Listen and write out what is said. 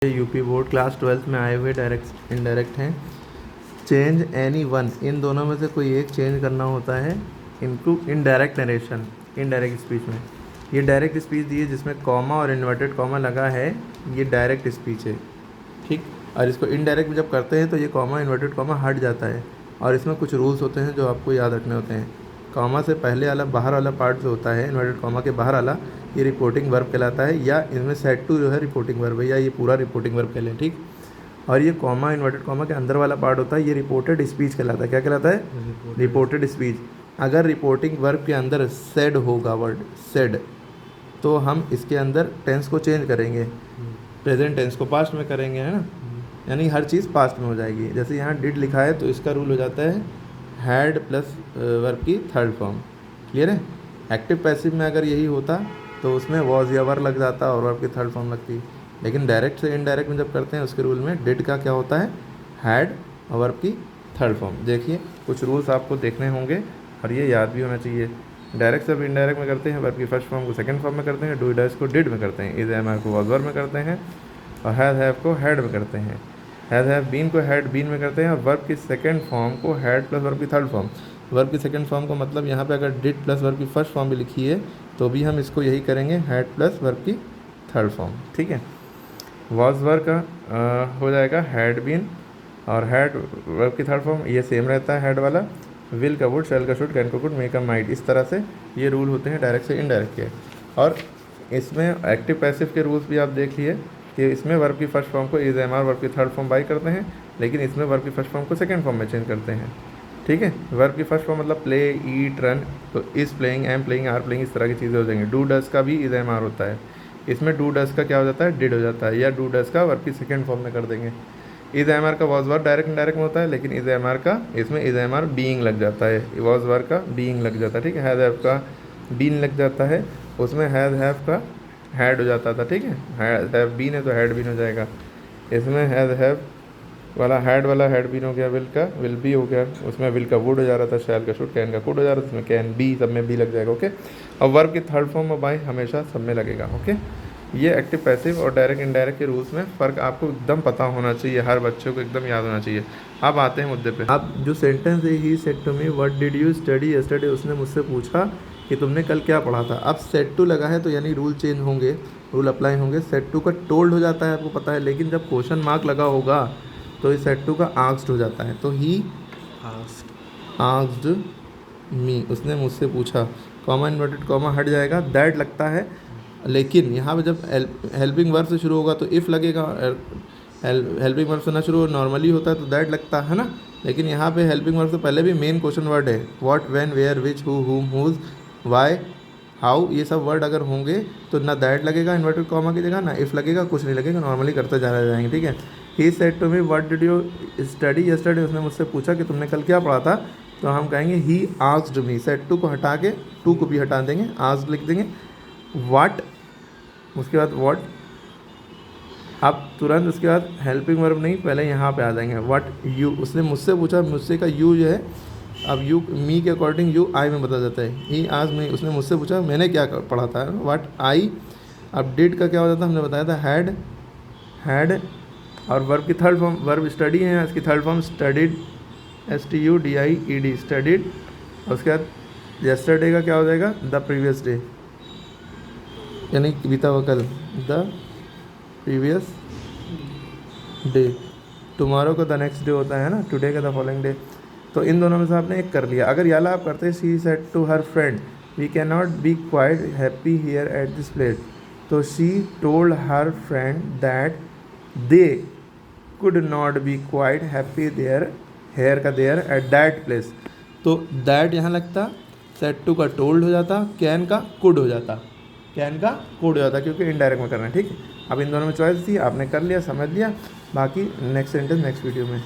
UP board class 12th में आए हुए डायरेक्ट इनडायरेक्ट हैं। चेंज एनी वन, इन दोनों में से कोई एक चेंज करना होता है into indirect narration, indirect speech में। ये डायरेक्ट स्पीच दी है जिसमें कॉमा और इन्वर्टेड कॉमा लगा है, ये डायरेक्ट स्पीच है, ठीक। और इसको इनडायरेक्ट जब करते हैं तो ये कॉमा इन्वर्टेड कॉमा हट जाता है, और इसमें कुछ रूल्स होते हैं जो आपको याद रखने होते हैं। कॉमा से पहले वाला बाहर वाला पार्ट जो होता है, इन्वर्टेड कॉमा के बाहर वाला, ये रिपोर्टिंग वर्ब कहलाता है, या इसमें सेट टू जो है रिपोर्टिंग वर्ब है, या ये पूरा रिपोर्टिंग वर्ब कह लें, ठीक। और ये कॉमा इन्वर्टेड कॉमा के अंदर वाला पार्ट होता है, ये रिपोर्टेड स्पीच कहलाता है। क्या कहलाता है? Reported speech. अगर रिपोर्टिंग वर्ब के अंदर सेड होगा, वर्ड सेड, तो हम इसके अंदर टेंस को चेंज करेंगे, प्रेजेंट टेंस को पास्ट में करेंगे, है ना। यानी हर चीज़ पास्ट में हो जाएगी। जैसे यहाँ डिड लिखा है तो इसका रूल हो जाता है हैड प्लस वर्ब की थर्ड फॉर्म। क्लियर है? एक्टिव पैसिव में अगर यही होता तो उसमें वॉज या वर लग जाता और वर्ब की थर्ड फॉर्म लगती। लेकिन डायरेक्ट से इनडायरेक्ट में जब करते हैं उसके रूल में डिड का क्या होता है? हैड और वर्ब की थर्ड फॉर्म। देखिए कुछ रूल्स आपको देखने होंगे और ये याद भी होना चाहिए। डायरेक्ट से इनडायरेक्ट में करते हैं, वर्ब की फर्स्ट फॉर्म को सेकंड फॉर्म में करते हैं, डू डज को डिड में करते हैं, इज एम आर को वॉज वर में करते हैं, और हैव को हैड में करते हैं, हैव बीन को हैड बीन में करते हैं, और वर्ब की सेकंड फॉर्म को हैड प्लस वर्ब की थर्ड फॉर्म। वर्ब की सेकंड फॉर्म को मतलब यहाँ पे अगर डिड प्लस वर्ब की फर्स्ट फॉर्म भी लिखी है तो भी हम इसको यही करेंगे, हैड प्लस वर्ब की थर्ड फॉर्म, ठीक है। वॉज वर्ब का हो जाएगा हैड बीन, और हैड वर्ब की थर्ड फॉर्म ये सेम रहता है हैड वाला। विल का वुड, शैल का शुड, कैन का कुड, मे का माइट, इस तरह से ये रूल होते हैं डायरेक्ट से इनडायरेक्ट के। और इसमें एक्टिव पैसिव के रूल्स भी आप देख लिए कि इसमें वर्ब की फर्स्ट फॉर्म को इज एम आर, वर्ब की थर्ड फॉर्म बाई करते हैं, लेकिन इसमें वर्ब की फर्स्ट फॉर्म को सेकंड फॉर्म में चेंज करते हैं, ठीक है। वर्ब की फर्स्ट फॉर्म मतलब प्ले, ईट, रन, तो is playing, am playing, are playing, इस तरह की चीज़ें हो जाएंगी। डू डज का भी इज एम आर होता है, इसमें डू डज का क्या हो जाता है? डिड हो जाता है, या डू डज का वर्ब की सेकंड फॉर्म में कर देंगे। इज एम आर का वॉज वर्ब डायरेक्ट इनडायरेक्ट में होता है, लेकिन इज एम आर का इसमें इज एम आर बीइंग लग जाता है, वॉज वर्ब का बीइंग लग जाता है, ठीक है। हैज़ हैव का बीन लग जाता है, उसमें हैज़ हैव का हैड हो जाता था, ठीक है। हैज़ हैव बीन है तो हैड बीन हो जाएगा। इसमें हैज़ हैव वाला हैड बीन हो गया, विल का विल बी हो गया, उसमें विल का वुड हो जा रहा था, शैल का शुड, कैन का कुड हो जा रहा था, उसमें कैन बी, सब में बी लग जाएगा, ओके। और वर्ब की थर्ड फॉर्म में बाई हमेशा सब में लगेगा, ओके। ये एक्टिव पैसिव और डायरेक्ट इनडायरेक्ट के रूल्स में फ़र्क आपको एकदम पता होना चाहिए, हर बच्चे को एकदम याद होना चाहिए। अब आते हैं मुद्दे पे। अब जो सेंटेंस है, he said to me what did you study yesterday, उसने मुझसे पूछा कि तुमने कल क्या पढ़ा था। अब सेड टू लगा है तो यानी रूल चेंज होंगे, रूल अप्लाई होंगे। सेड टू का टोल्ड हो जाता है, आपको पता है, लेकिन जब क्वेश्चन मार्क लगा होगा तो इस सेड टू का आस्क्ड हो जाता है। तो ही आस्क्ड मी, उसने मुझसे पूछा, कॉमा इन्वर्टेड कॉमा हट जाएगा, दैट लगता है। लेकिन यहाँ पे जब हेल्पिंग वर्ब से शुरू होगा तो इफ़ लगेगा, हेल्पिंग वर्ब से ना शुरू नॉर्मली होता है तो दैट लगता है ना। लेकिन यहाँ पे हेल्पिंग वर्ब से पहले भी मेन क्वेश्चन वर्ड है, what, when, where, which, who, whom, whose, why, how, ये सब वर्ड अगर होंगे तो ना दैट लगेगा इन्वर्टेड कॉमा की जगह, ना इफ़ लगेगा, कुछ नहीं लगेगा, नॉर्मली करते जा जाएंगे, ठीक है। He said to me what did you study yesterday, उसने मुझसे पूछा कि तुमने कल क्या पढ़ा था, तो हम कहेंगे he asked me. Said to को हटा के टू को भी हटा देंगे, आस्क्ड लिख देंगे, व्हाट, उसके बाद व्हाट। अब तुरंत उसके बाद हेल्पिंग वर्ब नहीं, पहले यहाँ पे आ जाएंगे, व्हाट यू, उसने मुझसे पूछा, मुझसे का यू जो है, अब यू मी के अकॉर्डिंग यू आई में बदल जाता है। ही आज मी, उसने मुझसे पूछा मैंने क्या पढ़ा था, व्हाट आई। अब डिड का क्या हो जाता है, हमने बताया था हैड, और वर्ब की थर्ड फॉर्म, वर्ब स्टडी है, इसकी third form studied, STUDIED, studied. और उसके बाद यस्टरडे का क्या हो जाएगा, द प्रीवियस डे, यानी बीता हुआ कल, द प्रीवियस डे। टुमारो का द नेक्स्ट डे होता है ना, टुडे का द फॉलोइंग डे। तो इन दोनों में से आपने एक कर लिया। अगर याला आप करते she said to her friend we can not be quite happy here at this place, तो she told her friend that they could not be quite happy there, here का देयर, एट दैट प्लेस। तो that यहाँ लगता, said to का told हो जाता, can का could हो जाता, कैन का कुड हो जाता, क्योंकि इनडायरेक्ट में करना है, ठीक है। अब इन दोनों में चॉइस थी, आपने कर लिया, समझ लिया। बाकी नेक्स्ट सेंटेंस नेक्स्ट वीडियो में।